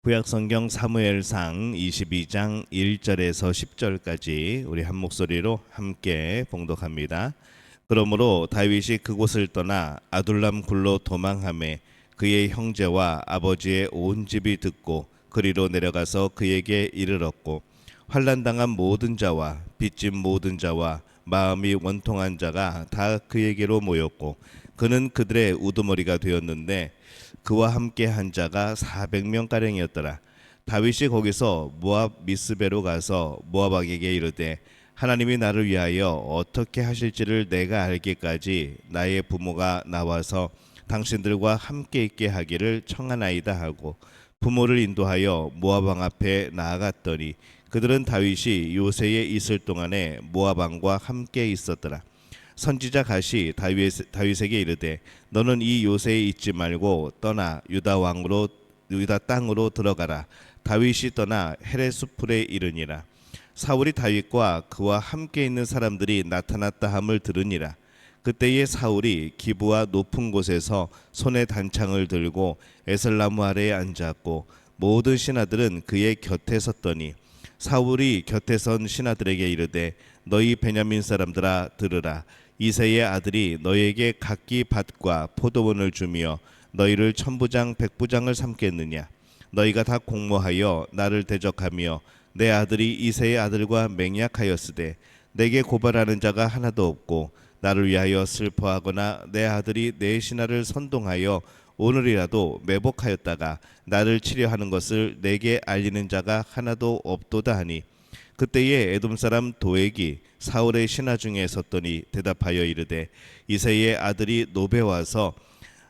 구약성경 사무엘상 22장 1절에서 10절까지 우리 한 목소리로 함께 봉독합니다. 그러므로 다윗이 그곳을 떠나 아둘람 굴로 도망하매 그의 형제와 아버지의 온 집이 듣고 그리로 내려가서 그에게 이르렀고, 환난당한 모든 자와 빚진 모든 자와 마음이 원통한 자가 다 그에게로 모였고, 그는 그들의 우두머리가 되었는데 그와 함께 한 자가 400명가량이었더라. 다윗이 거기서 모압 미스베로 가서 모압 왕에게 이르되, 하나님이 나를 위하여 어떻게 하실지를 내가 알기까지 나의 부모가 나와서 당신들과 함께 있게 하기를 청하나이다 하고, 부모를 인도하여 모압 왕 앞에 나아갔더니 그들은 다윗이 요새에 있을 동안에 모압 왕과 함께 있었더라. 선지자 갓이 다윗에게 이르되, 너는 이 요새에 있지 말고 떠나 유다 땅으로 들어가라. 다윗이 떠나 헤레스풀에 이르니라. 사울이 다윗과 그와 함께 있는 사람들이 나타났다 함을 들으니라. 그때에 사울이 기브와 높은 곳에서 손에 단창을 들고 에슬나무 아래에 앉았고, 모든 신하들은 그의 곁에 섰더니 사울이 곁에 선 신하들에게 이르되, 너희 베냐민 사람들아 들으라. 이새의 아들이 너희에게 각기 밭과 포도원을 주며 너희를 천부장 백부장을 삼겠느냐? 너희가 다 공모하여 나를 대적하며 내 아들이 이새의 아들과 맹약하였으되 내게 고발하는 자가 하나도 없고, 나를 위하여 슬퍼하거나 내 아들이 내 신하를 선동하여 오늘이라도 매복하였다가 나를 치려하는 것을 내게 알리는 자가 하나도 없도다 하니, 그때에 에돔 사람 도액이 사울의 신하 중에 섰더니 대답하여 이르되, 이새의 아들이 노베 와서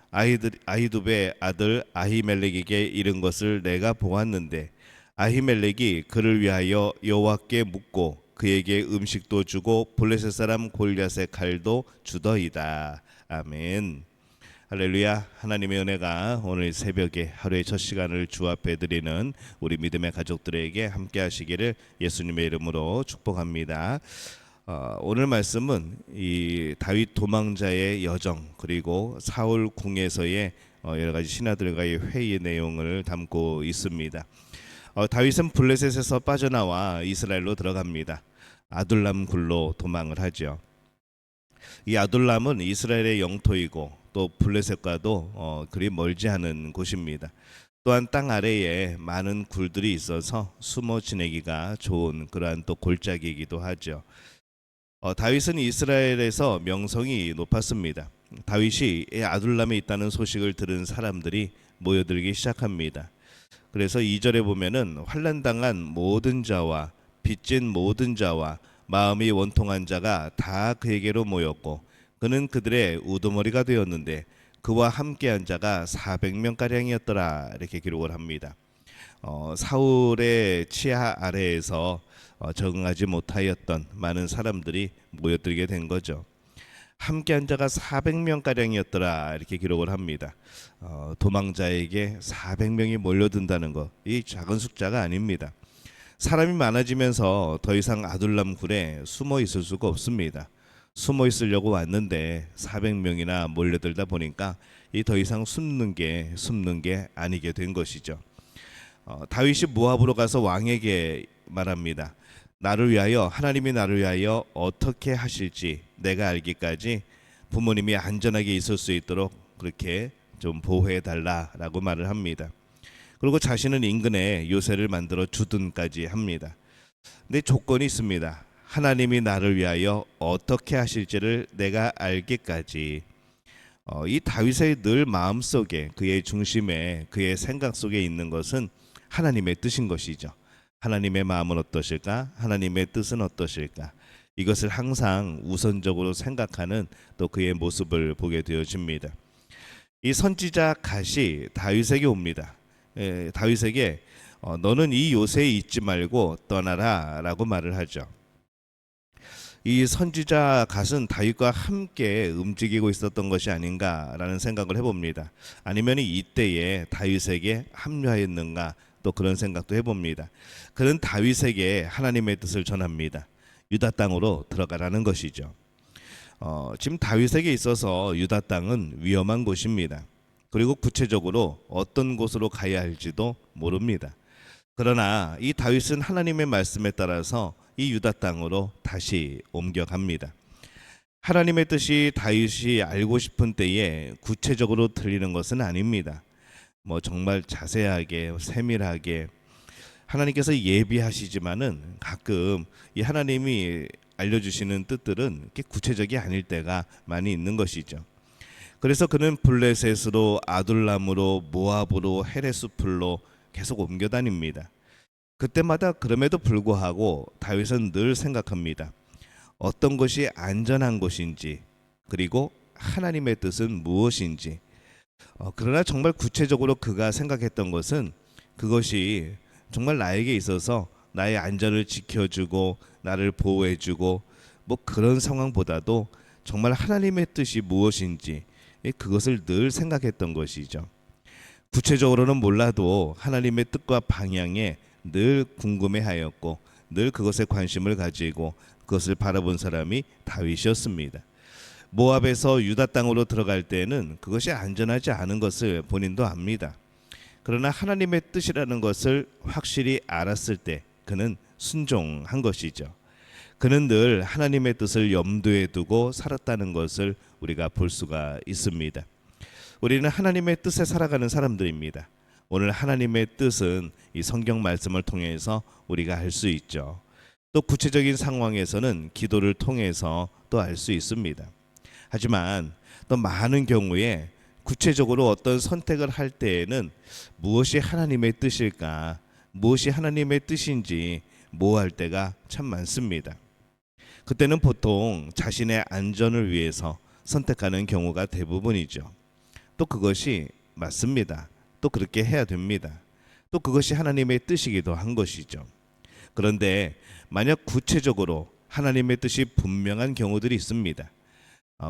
아히두베의 아들 아히멜렉에게 이른 것을 내가 보았는데, 아히멜렉이 그를 위하여 여호와께 묻고 그에게 음식도 주고 블레셋 사람 골리앗의 칼도 주더이다. 아멘. 할렐루야. 하나님의 은혜가 오늘 새벽에 하루의 첫 시간을 주 앞에 드리는 우리 믿음의 가족들에게 함께 하시기를 예수님의 이름으로 축복합니다. 오늘 말씀은 이 다윗 도망자의 여정, 그리고 사울 궁에서의 여러 가지 신하들과의 회의 내용을 담고 있습니다. 다윗은 블레셋에서 빠져나와 이스라엘로 들어갑니다. 아둘람 굴로 도망을 하죠. 이 아둘람은 이스라엘의 영토이고 또 블레셋과도 그리 멀지 않은 곳입니다. 또한 땅 아래에 많은 굴들이 있어서 숨어 지내기가 좋은 그러한 또 골짜기이기도 하죠. 다윗은 이스라엘에서 명성이 높았습니다. 다윗이 아둘람에 있다는 소식을 들은 사람들이 모여들기 시작합니다. 그래서 2절에 보면은 환난당한 모든 자와 빚진 모든 자와 마음이 원통한 자가 다 그에게로 모였고, 그는 그들의 우두머리가 되었는데 그와 함께한 자가 400명가량이었더라. 이렇게 기록을 합니다. 사울의 치하 아래에서 적응하지 못하였던 많은 사람들이 모여들게 된 거죠. 함께한 자가 400명가량이었더라. 이렇게 기록을 합니다. 도망자에게 400명이 몰려든다는 것, 이 작은 숫자가 아닙니다. 사람이 많아지면서 더 이상 아둘람 굴에 숨어 있을 수가 없습니다. 숨어 있으려고 왔는데 400명이나 몰려들다 보니까 이 더 이상 숨는 게 아니게 된 것이죠. 다윗이 모압으로 가서 왕에게 말합니다. 하나님이 나를 위하여 어떻게 하실지 내가 알기까지 부모님이 안전하게 있을 수 있도록 그렇게 좀 보호해 달라라고 말을 합니다. 그리고 자신은 인근에 요새를 만들어 주든까지 합니다. 근데 조건이 있습니다. 하나님이 나를 위하여 어떻게 하실지를 내가 알기까지. 이 다윗의 늘 마음속에, 그의 중심에, 그의 생각 속에 있는 것은 하나님의 뜻인 것이죠. 하나님의 마음은 어떠실까? 하나님의 뜻은 어떠실까? 이것을 항상 우선적으로 생각하는 또 그의 모습을 보게 되어집니다. 이 선지자 갓이 다윗에게 옵니다. 다윗에게 너는 이 요새에 있지 말고 떠나라 라고 말을 하죠. 이 선지자 갓은 다윗과 함께 움직이고 있었던 것이 아닌가라는 생각을 해봅니다. 아니면 이때에 다윗에게 합류하였는가, 또 그런 생각도 해봅니다. 그는 다윗에게 하나님의 뜻을 전합니다. 유다 땅으로 들어가라는 것이죠. 지금 다윗에게 있어서 유다 땅은 위험한 곳입니다. 그리고 구체적으로 어떤 곳으로 가야 할지도 모릅니다. 그러나 이 다윗은 하나님의 말씀에 따라서 이 유다 땅으로 다시 옮겨갑니다. 하나님의 뜻이 다윗이 알고 싶은 때에 구체적으로 들리는 것은 아닙니다. 정말 자세하게 세밀하게 하나님께서 예비하시지만은 가끔 이 하나님이 알려주시는 뜻들은 이렇게 구체적이 아닐 때가 많이 있는 것이죠. 그래서 그는 블레셋으로 아둘람으로 모압으로 헤레스풀로 계속 옮겨 다닙니다. 그때마다 그럼에도 불구하고 다윗은 늘 생각합니다. 어떤 것이 안전한 것인지 그리고 하나님의 뜻은 무엇인지. 그러나 정말 구체적으로 그가 생각했던 것은 그것이 정말 나에게 있어서 나의 안전을 지켜주고 나를 보호해주고 그런 상황보다도 정말 하나님의 뜻이 무엇인지 그것을 늘 생각했던 것이죠. 구체적으로는 몰라도 하나님의 뜻과 방향에 늘 궁금해하였고 늘 그것에 관심을 가지고 그것을 바라본 사람이 다윗이었습니다. 모압에서 유다 땅으로 들어갈 때에는 그것이 안전하지 않은 것을 본인도 압니다. 그러나 하나님의 뜻이라는 것을 확실히 알았을 때 그는 순종한 것이죠. 그는 늘 하나님의 뜻을 염두에 두고 살았다는 것을 우리가 볼 수가 있습니다. 우리는 하나님의 뜻에 살아가는 사람들입니다. 오늘 하나님의 뜻은 이 성경 말씀을 통해서 우리가 알 수 있죠. 또 구체적인 상황에서는 기도를 통해서 또 알 수 있습니다. 하지만 또 많은 경우에 구체적으로 어떤 선택을 할 때에는 무엇이 하나님의 뜻일까, 무엇이 하나님의 뜻인지 모호할 때가 참 많습니다. 그때는 보통 자신의 안전을 위해서 선택하는 경우가 대부분이죠. 또 그것이 맞습니다. 또 그렇게 해야 됩니다. 또 그것이 하나님의 뜻이기도 한 것이죠. 그런데 만약 구체적으로 하나님의 뜻이 분명한 경우들이 있습니다.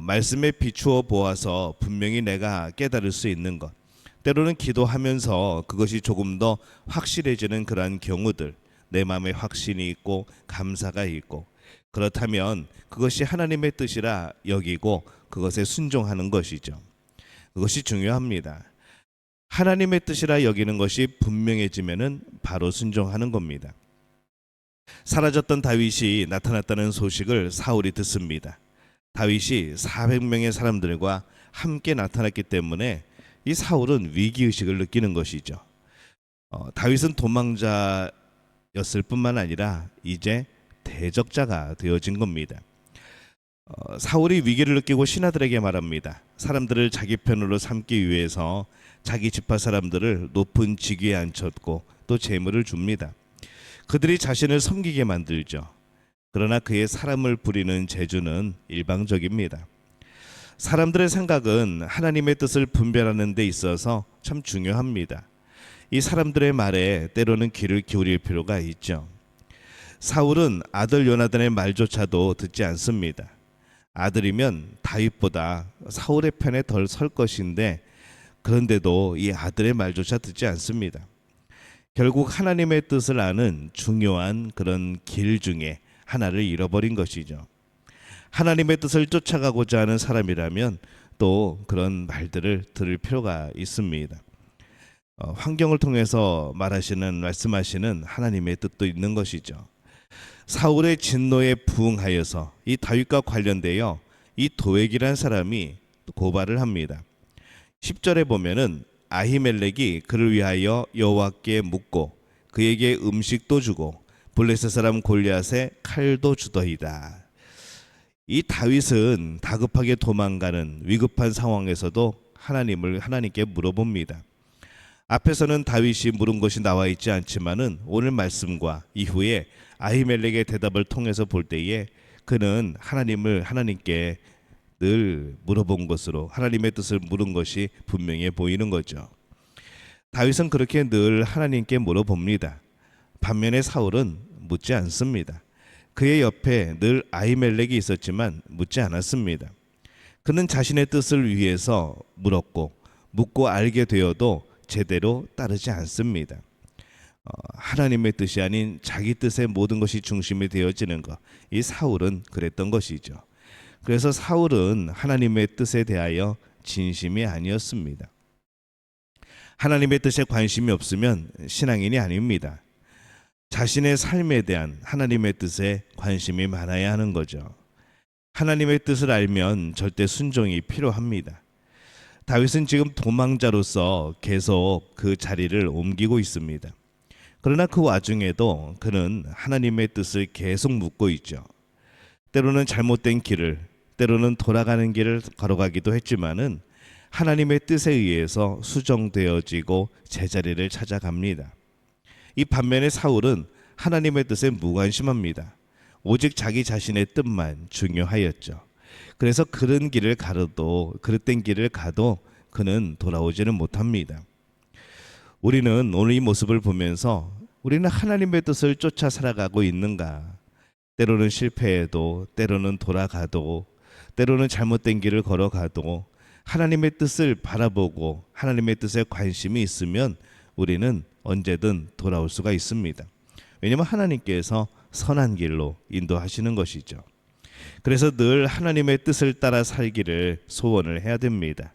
말씀에 비추어 보아서 분명히 내가 깨달을 수 있는 것, 때로는 기도하면서 그것이 조금 더 확실해지는 그러한 경우들, 내 마음에 확신이 있고 감사가 있고, 그렇다면 그것이 하나님의 뜻이라 여기고 그것에 순종하는 것이죠. 그것이 중요합니다. 하나님의 뜻이라 여기는 것이 분명해지면은 바로 순종하는 겁니다. 사라졌던 다윗이 나타났다는 소식을 사울이 듣습니다. 다윗이 400명의 사람들과 함께 나타났기 때문에 이 사울은 위기의식을 느끼는 것이죠. 다윗은 도망자였을 뿐만 아니라 이제 대적자가 되어진 겁니다. 사울이 위기를 느끼고 신하들에게 말합니다. 사람들을 자기 편으로 삼기 위해서 자기 지파 사람들을 높은 직위에 앉혔고 또 재물을 줍니다. 그들이 자신을 섬기게 만들죠. 그러나 그의 사람을 부리는 재주는 일방적입니다. 사람들의 생각은 하나님의 뜻을 분별하는 데 있어서 참 중요합니다. 이 사람들의 말에 때로는 귀를 기울일 필요가 있죠. 사울은 아들 요나단의 말조차도 듣지 않습니다. 아들이면 다윗보다 사울의 편에 덜 설 것인데 그런데도 이 아들의 말조차 듣지 않습니다. 결국 하나님의 뜻을 아는 중요한 그런 길 중에 하나를 잃어버린 것이죠. 하나님의 뜻을 쫓아가고자 하는 사람이라면 또 그런 말들을 들을 필요가 있습니다. 환경을 통해서 말씀하시는 하나님의 뜻도 있는 것이죠. 사울의 진노에 부응하여서 이 다윗과 관련되어 이 도액이라는 사람이 고발을 합니다. 10절에 보면은 아히멜렉이 그를 위하여 여호와께 묻고 그에게 음식도 주고 블레셋 사람 골리앗에 칼도 주더이다. 이 다윗은 다급하게 도망가는 위급한 상황에서도 하나님께 물어봅니다. 앞에서는 다윗이 물은 것이 나와 있지 않지만은 오늘 말씀과 이후에 아히멜렉의 대답을 통해서 볼 때에 그는 하나님께 늘 물어본 것으로 하나님의 뜻을 물은 것이 분명해 보이는 거죠. 다윗은 그렇게 늘 하나님께 물어봅니다. 반면에 사울은 묻지 않습니다. 그의 옆에 늘 아히멜렉이 있었지만 묻지 않았습니다. 그는 자신의 뜻을 위해서 물었고 묻고 알게 되어도 제대로 따르지 않습니다. 하나님의 뜻이 아닌 자기 뜻의 모든 것이 중심이 되어지는 것, 이 사울은 그랬던 것이죠. 그래서 사울은 하나님의 뜻에 대하여 진심이 아니었습니다. 하나님의 뜻에 관심이 없으면 신앙인이 아닙니다. 자신의 삶에 대한 하나님의 뜻에 관심이 많아야 하는 거죠. 하나님의 뜻을 알면 절대 순종이 필요합니다. 다윗은 지금 도망자로서 계속 그 자리를 옮기고 있습니다. 그러나 그 와중에도 그는 하나님의 뜻을 계속 묻고 있죠. 때로는 잘못된 길을, 때로는 돌아가는 길을 걸어가기도 했지만은 하나님의 뜻에 의해서 수정되어지고 제자리를 찾아갑니다. 이 반면에 사울은 하나님의 뜻에 무관심합니다. 오직 자기 자신의 뜻만 중요하였죠. 그래서 그런 길을 가도, 그릇된 길을 가도 그는 돌아오지는 못합니다. 우리는 오늘 이 모습을 보면서 우리는 하나님의 뜻을 쫓아 살아가고 있는가? 때로는 실패해도, 때로는 돌아가도, 때로는 잘못된 길을 걸어가도 하나님의 뜻을 바라보고 하나님의 뜻에 관심이 있으면 우리는 언제든 돌아올 수가 있습니다. 왜냐하면 하나님께서 선한 길로 인도하시는 것이죠. 그래서 늘 하나님의 뜻을 따라 살기를 소원을 해야 됩니다.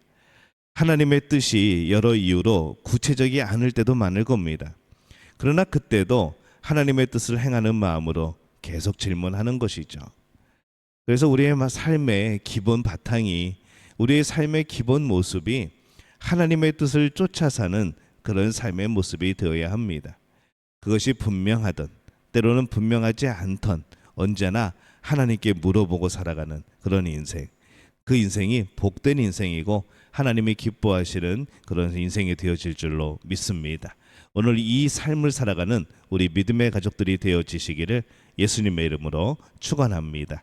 하나님의 뜻이 여러 이유로 구체적이 않을 때도 많을 겁니다. 그러나 그때도 하나님의 뜻을 행하는 마음으로 계속 질문하는 것이죠. 그래서 우리의 삶의 기본 바탕이, 우리의 삶의 기본 모습이 하나님의 뜻을 쫓아 사는 그런 삶의 모습이 되어야 합니다. 그것이 분명하던, 때로는 분명하지 않던, 언제나 하나님께 물어보고 살아가는 그런 인생, 그 인생이 복된 인생이고 하나님이 기뻐하시는 그런 인생이 되어질 줄로 믿습니다. 오늘 이 삶을 살아가는 우리 믿음의 가족들이 되어지시기를 예수님의 이름으로 축원합니다.